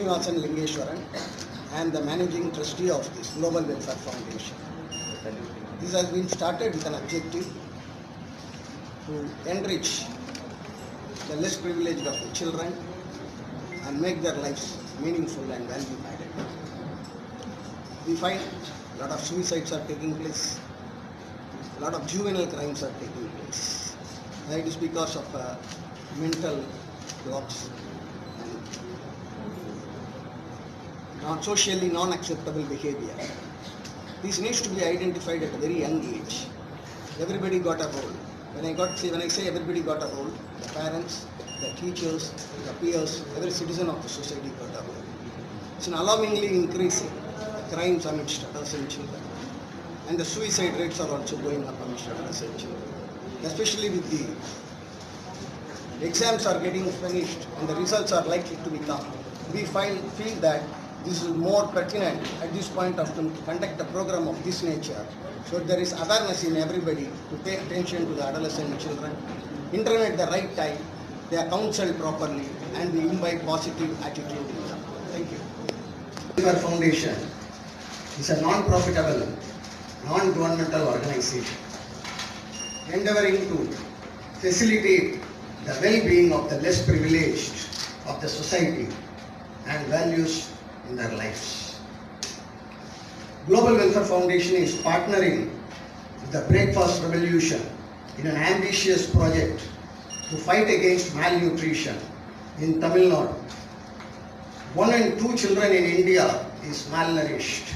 Srinivasan Lingeshwaran. I am the managing trustee of this Global Welfare Foundation. This has been started with an objective to enrich the less privileged of the children and make their lives meaningful and value-added. We find a lot of suicides are taking place, a lot of juvenile crimes are taking place. It is because of mental blocks and socially non-acceptable behavior. This needs to be identified at a very young age. Everybody got a role. When I say everybody got a role, the parents, the teachers, the peers, every citizen of the society got a role. It's an alarmingly increasing the crimes amidst adolescent children, and the suicide rates are also going up amidst adolescent children. Especially with the exams are getting finished and the results are likely to become, we feel that this is more pertinent at this point of time to conduct a program of this nature, so there is awareness in everybody to pay attention to the adolescent children, intervene at the right time, they are counseled properly, and we imbibe positive attitude in them. Thank you. Welfare Foundation is a non-profitable, non-governmental organization endeavoring to facilitate the well-being of the less privileged of the society and values in their lives. Global Welfare Foundation is partnering with the Breakfast Revolution in an ambitious project to fight against malnutrition in Tamil Nadu. 1 in 2 children in India is malnourished,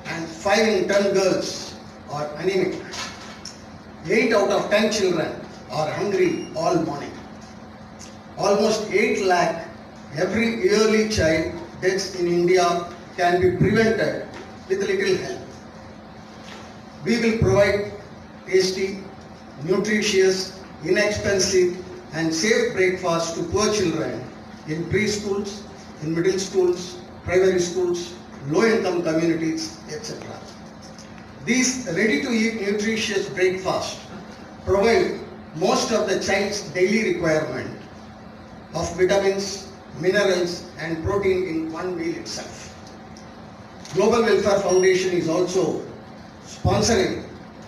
and 5 in 10 girls are anemic. 8 out of 10 children are hungry all morning. Almost 8 lakh every yearly child deaths in India can be prevented with little help. We will provide tasty, nutritious, inexpensive and safe breakfast to poor children in preschools, in middle schools, primary schools, low-income communities, etc. These ready-to-eat nutritious breakfast provide most of the child's daily requirement of vitamins, minerals and protein in one meal itself. Global Welfare Foundation is also sponsoring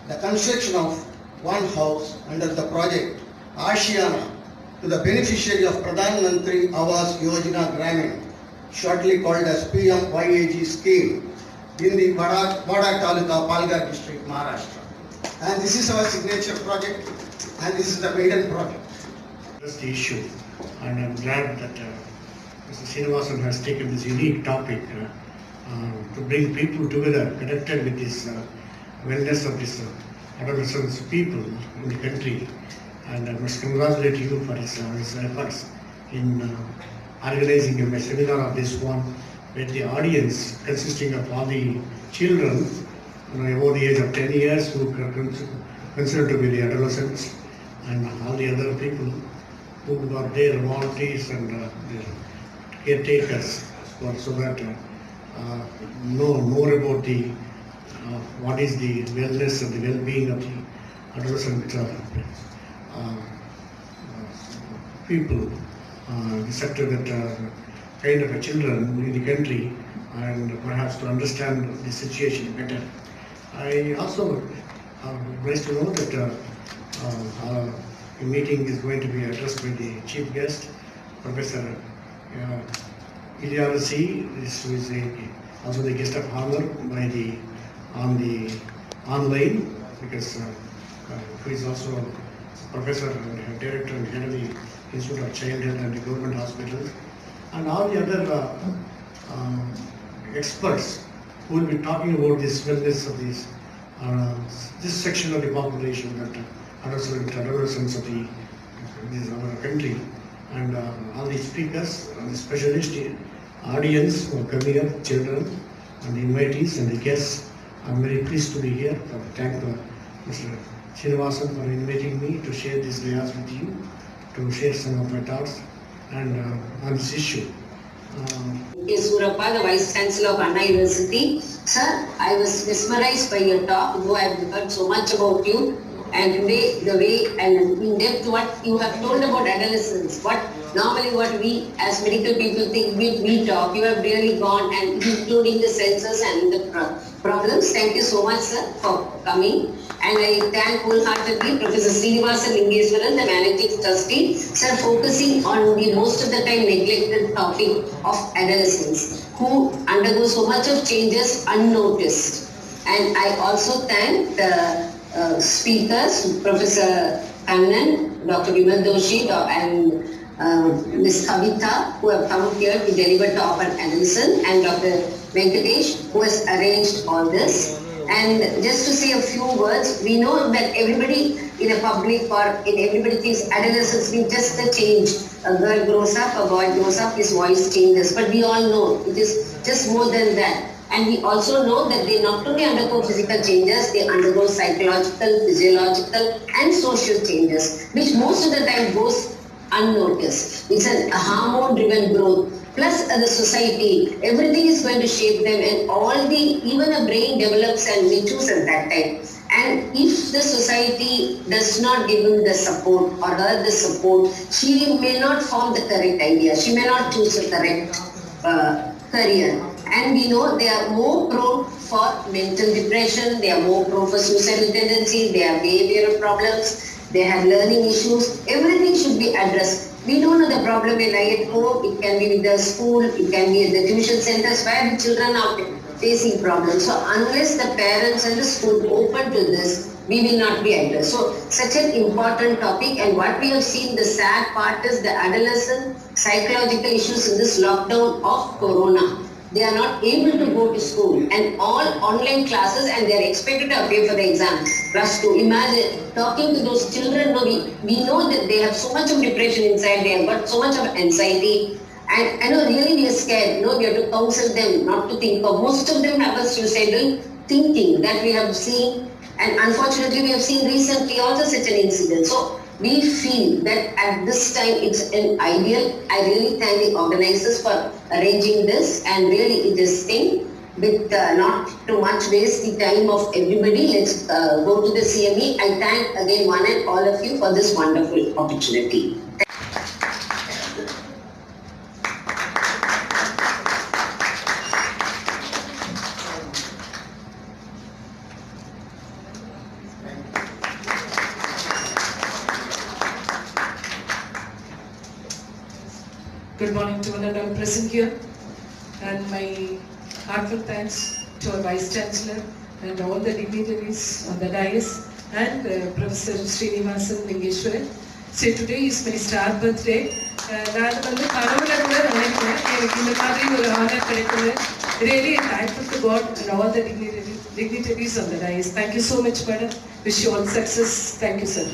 the construction of one house under the project Ashiana to the beneficiary of Pradhan Mantri Awas Yojana Gramin, shortly called as PMYAG scheme, in the Wada Taluka, Palghar district, Maharashtra. And this is our signature project, and this is the maiden project. That's the issue, and I'm glad that Mr. Srinivasan has taken this unique topic to bring people together, connected with this wellness of this adolescent people in the country. And I must congratulate you for his efforts in organizing a seminar of this one, with the audience consisting of all the children above the age of 10 years who are considered to be the adolescents, and all the other people who are there, volunteers and their caretakers, so that know more about the what is the wellness and the well-being of the adolescent people, the sector that kind of a children in the country, and perhaps to understand the situation better. I also nice to know that a meeting is going to be addressed by the chief guest, Professor Ilyarasi, who is also the guest of honor by the online, because who is also professor and director and head of the Institute of Childhood and the Government Hospitals, and all the other experts who will be talking about this wellness of these this section of the population, that adolescents of our country, and all the speakers and the specialist audience who are coming up, children and the invitees and the guests. I'm very pleased to be here. I thank Mr. Srinivasan for inviting me to share this dayas with you, to share some of my thoughts and on this issue. Surappa, the Vice Chancellor of Anna University. Sir, I was mesmerized by your talk, though I have heard so much about you, and today the way and in depth what you have told about adolescence, what Normally what we as medical people think, we talk, you have really gone and including the census and the problems. Thank you so much, sir, for coming. And I thank wholeheartedly Professor Srinivasan Lingeswaran, the Managing Trustee, sir, focusing on the most of the time neglected topic of adolescents who undergo so much of changes unnoticed. And I also thank the speakers, Professor Kannan, Dr. Vimal Doshi, and Ms. Kavita, who have come here to deliver talk on adolescence, and Dr. Venkatesh, who has arranged all this. And just to say a few words, we know that everybody in a public or in everybody thinks adolescence means just a change. A girl grows up, a boy grows up, his voice changes. But we all know it is just more than that. And we also know that they not only undergo physical changes, they undergo psychological, physiological and social changes, which most of the time goes unnoticed. It's a hormone-driven growth. Plus the society, everything is going to shape them, and even a brain develops and matures at that time. And if the society does not give him the support or her the support, she may not form the correct idea. She may not choose the correct career. And we know they are more prone for mental depression, they are more prone for suicidal tendency, they have behavioral problems, they have learning issues. Everything should be addressed. We don't know the problem may lie at home, it can be with the school, it can be at the tuition centers where the children are facing problems. So unless the parents and the school open to this, we will not be addressed. So such an important topic, and what we have seen, the sad part is the adolescent psychological issues in this lockdown of Corona. They are not able to go to school and all online classes, and they are expected to appear for the exam. Plus to imagine talking to those children, we know that they have so much of depression inside, they have got so much of anxiety, and I know really we are scared. We have to counsel them not to think of. Most of them have a suicidal thinking that we have seen, and unfortunately we have seen recently also such an incident. So we feel that at this time it's an ideal. I really thank the organizers for arranging this, and really it is thing with not too much waste the time of everybody. Let's go to the CME. I thank again one and all of you for this wonderful opportunity. Good morning to one and all present here, and my heartfelt thanks to our Vice Chancellor and all the dignitaries on the dais, and Professor Srinivasan Lingeswaran. So today is my star birthday. Really thankful to God and all the dignitaries on the dais. Thank you so much, madam. Wish you all success. Thank you, sir.